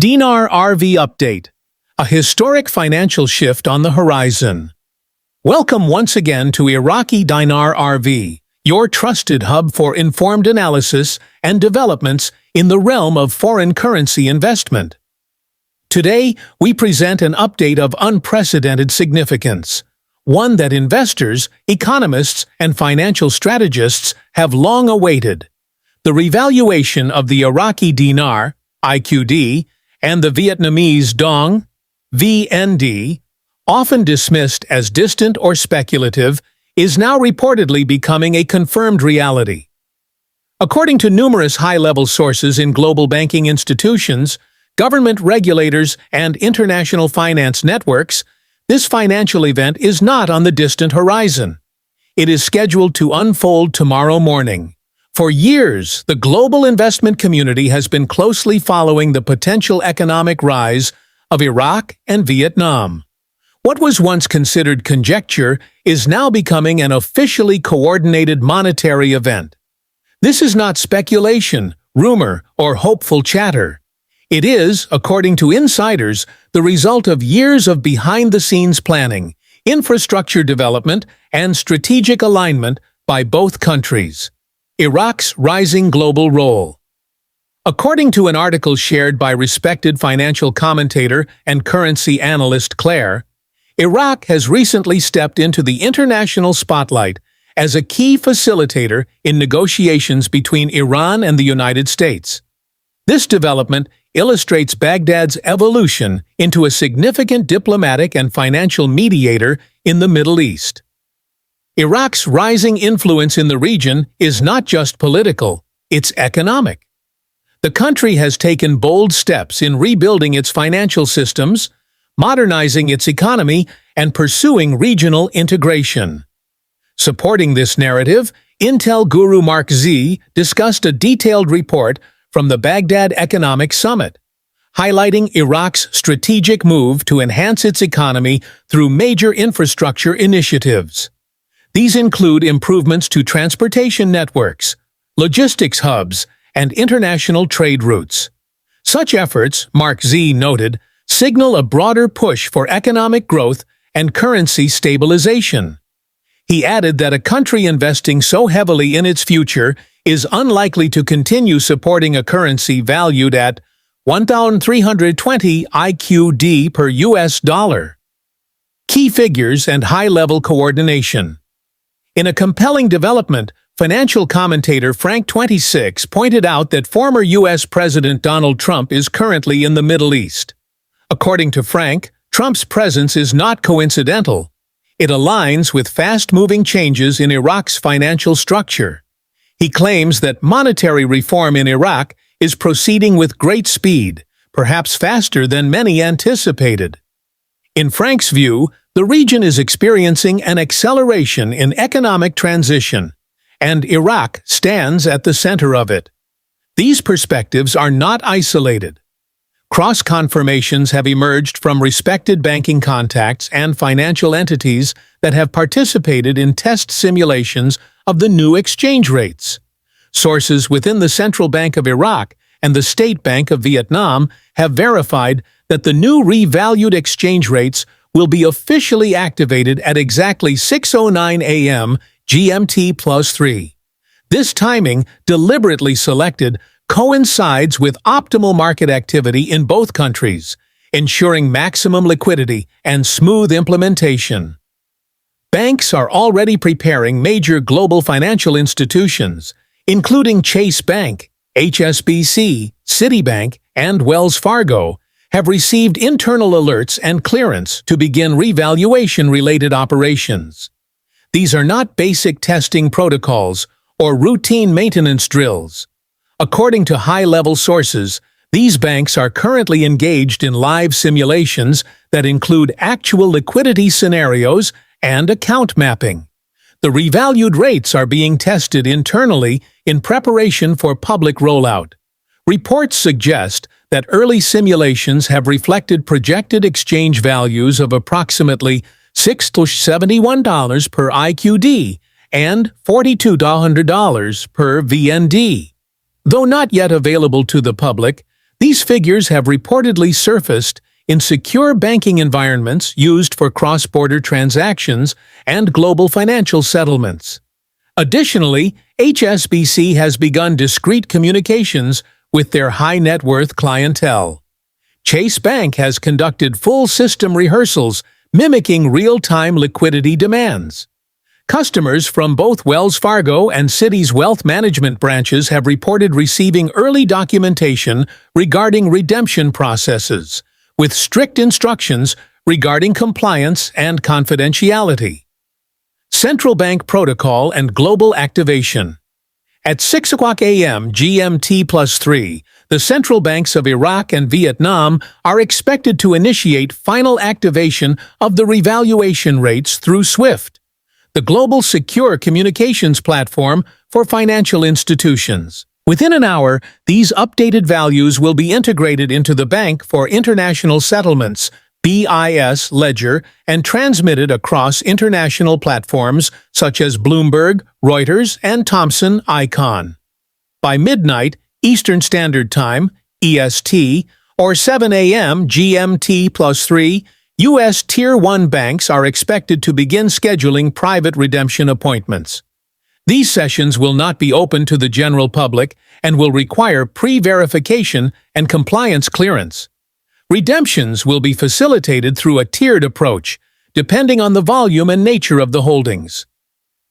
Dinar RV Update, a historic financial shift on the horizon. Welcome once again to Iraqi Dinar RV, your trusted hub for informed analysis and developments in the realm of foreign currency investment. Today, we present an update of unprecedented significance, one that investors, economists, and financial strategists have long awaited. The revaluation of the Iraqi dinar, IQD, and the Vietnamese dong, VND, often dismissed as distant or speculative, is now reportedly becoming a confirmed reality. According to numerous high-level sources in global banking institutions, government regulators, and international finance networks, this financial event is not on the distant horizon. It is scheduled to unfold tomorrow morning. For years, the global investment community has been closely following the potential economic rise of Iraq and Vietnam. What was once considered conjecture is now becoming an officially coordinated monetary event. This is not speculation, rumor, or hopeful chatter. It is, according to insiders, the result of years of behind-the-scenes planning, infrastructure development, and strategic alignment by both countries. Iraq's rising global role. According to an article shared by respected financial commentator and currency analyst Claire, Iraq has recently stepped into the international spotlight as a key facilitator in negotiations between Iran and the United States. This development illustrates Baghdad's evolution into a significant diplomatic and financial mediator in the Middle East. Iraq's rising influence in the region is not just political, it's economic. The country has taken bold steps in rebuilding its financial systems, modernizing its economy, and pursuing regional integration. Supporting this narrative, Intel Guru Mark Z discussed a detailed report from the Baghdad Economic Summit, highlighting Iraq's strategic move to enhance its economy through major infrastructure initiatives. These include improvements to transportation networks, logistics hubs, and international trade routes. Such efforts, Mark Z noted, signal a broader push for economic growth and currency stabilization. He added that a country investing so heavily in its future is unlikely to continue supporting a currency valued at 1,320 IQD per US dollar. Key figures and high-level coordination. In a compelling development, financial commentator Frank26 pointed out that former U.S. President Donald Trump is currently in the Middle East. According to Frank, Trump's presence is not coincidental. It aligns with fast-moving changes in Iraq's financial structure. He claims that monetary reform in Iraq is proceeding with great speed, perhaps faster than many anticipated. In Frank's view, the region is experiencing an acceleration in economic transition, and Iraq stands at the center of it. These perspectives are not isolated. Cross-confirmations have emerged from respected banking contacts and financial entities that have participated in test simulations of the new exchange rates. Sources within the Central Bank of Iraq and the State Bank of Vietnam have verified that the new revalued exchange rates will be officially activated at exactly 6:09 a.m. GMT +3. This timing, deliberately selected, coincides with optimal market activity in both countries, ensuring maximum liquidity and smooth implementation. Banks are already preparing major global financial institutions, including Chase Bank, HSBC, Citibank, and Wells Fargo, have received internal alerts and clearance to begin revaluation-related operations. These are not basic testing protocols or routine maintenance drills. According to high-level sources, these banks are currently engaged in live simulations that include actual liquidity scenarios and account mapping. The revalued rates are being tested internally in preparation for public rollout. Reports suggest that early simulations have reflected projected exchange values of approximately $6 to $71 per IQD and $4,200 per VND. Though not yet available to the public, These figures have reportedly surfaced in secure banking environments used for cross-border transactions and global financial settlements. Additionally, HSBC has begun discreet communications with their high-net-worth clientele. Chase Bank has conducted full system rehearsals mimicking real-time liquidity demands. Customers from both Wells Fargo and Citi's wealth management branches have reported receiving early documentation regarding redemption processes, with strict instructions regarding compliance and confidentiality. Central Bank Protocol and Global Activation. At 6 a.m. GMT+3, the central banks of Iraq and Vietnam are expected to initiate final activation of the revaluation rates through SWIFT, the global secure communications platform for financial institutions. Within an hour, these updated values will be integrated into the Bank for International Settlements (BIS) ledger and transmitted across international platforms such as Bloomberg, Reuters, and Thomson Icon. By midnight, Eastern Standard Time, EST, or 7 a.m. GMT+3, U.S. Tier 1 banks are expected to begin scheduling private redemption appointments. These sessions will not be open to the general public and will require pre-verification and compliance clearance. Redemptions will be facilitated through a tiered approach, depending on the volume and nature of the holdings.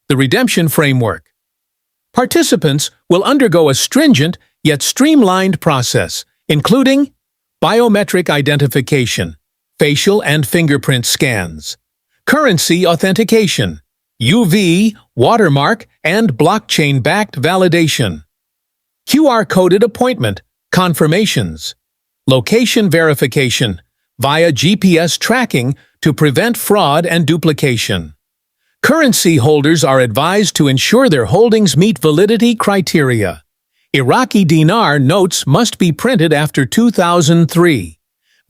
The redemption framework. Participants will undergo a stringent yet streamlined process, including biometric identification, facial and fingerprint scans, currency authentication, UV, watermark, and blockchain-backed validation, QR-coded appointment confirmations, location verification via GPS tracking to prevent fraud and duplication. Currency holders are advised to ensure their holdings meet validity criteria. Iraqi dinar notes must be printed after 2003.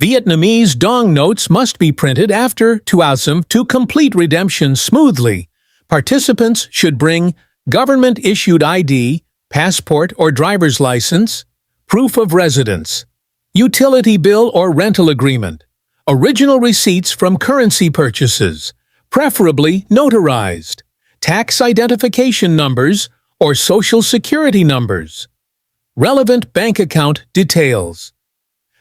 Vietnamese dong notes must be printed after 2000 to complete redemption smoothly. Participants should bring government-issued ID, passport or driver's license, proof of residence, utility bill or rental agreement, original receipts from currency purchases, preferably notarized, tax identification numbers or social security numbers, relevant bank account details.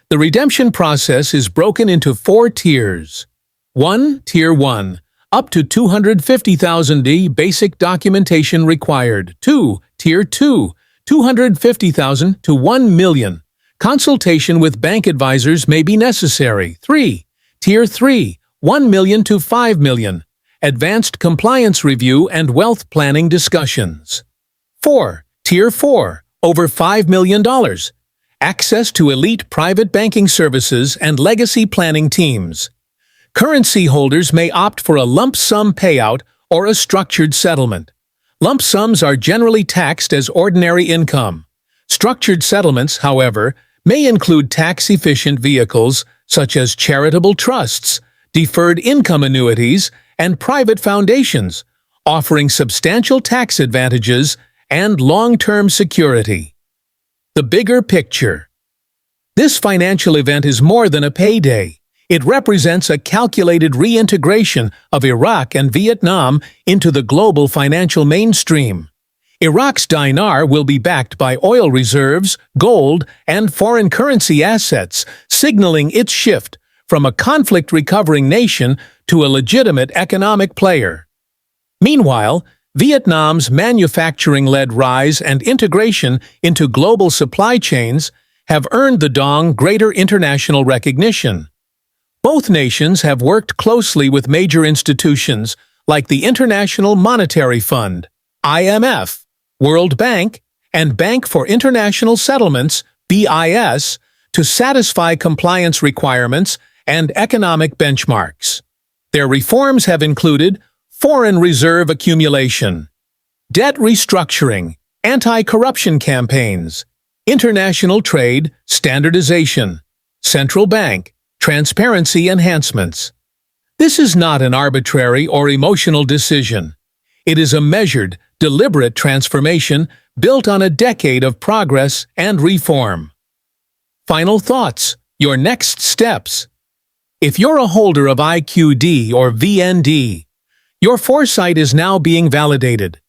The redemption process is broken into 4 tiers. 1. Tier 1. Up to 250,000 D basic documentation required. 2. Tier 2. 250,000 to 1 million. Consultation with bank advisors may be necessary. 3. Tier 3. 1 million to 5 million. Advanced compliance review and wealth planning discussions. 4. Tier 4. Over $5 million. Access to elite private banking services and legacy planning teams. Currency holders may opt for a lump sum payout or a structured settlement. Lump sums are generally taxed as ordinary income. Structured settlements, however, may include tax-efficient vehicles such as charitable trusts, deferred income annuities, and private foundations, offering substantial tax advantages and long-term security. The bigger picture. This financial event is more than a payday. It represents a calculated reintegration of Iraq and Vietnam into the global financial mainstream. Iraq's dinar will be backed by oil reserves, gold, and foreign currency assets, signaling its shift from a conflict-recovering nation to a legitimate economic player. Meanwhile, Vietnam's manufacturing-led rise and integration into global supply chains have earned the dong greater international recognition. Both nations have worked closely with major institutions like the International Monetary Fund, IMF, World Bank, and Bank for International Settlements, BIS, to satisfy compliance requirements and economic benchmarks. Their reforms have included foreign reserve accumulation, debt restructuring, anti-corruption campaigns, international trade standardization, central bank transparency enhancements. This is not an arbitrary or emotional decision. It is a measured, deliberate transformation built on a decade of progress and reform. Final thoughts, your next steps. If you're a holder of IQD or VND, your foresight is now being validated.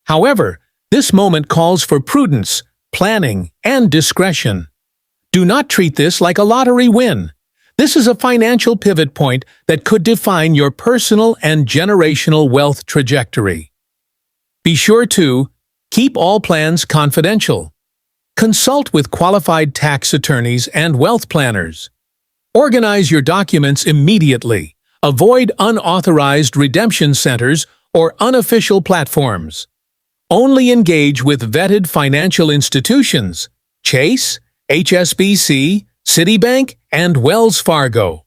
However, this moment calls for prudence, planning, and discretion. Do not treat this like a lottery win. This is a financial pivot point that could define your personal and generational wealth trajectory. Be sure to keep all plans confidential. Consult with qualified tax attorneys and wealth planners. Organize your documents immediately. Avoid unauthorized redemption centers or unofficial platforms. Only engage with vetted financial institutions, Chase, HSBC, Citibank, and Wells Fargo.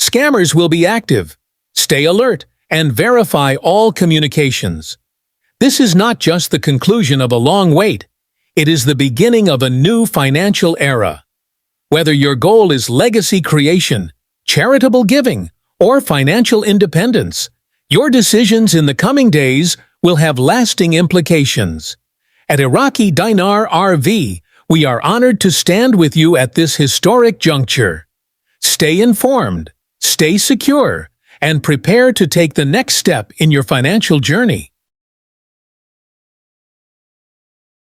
Scammers will be active. Stay alert and verify all communications. This is not just the conclusion of a long wait. It is the beginning of a new financial era. Whether your goal is legacy creation, charitable giving, or financial independence, your decisions in the coming days will have lasting implications. At Iraqi Dinar RV, we are honored to stand with you at this historic juncture. Stay informed, stay secure, and prepare to take the next step in your financial journey.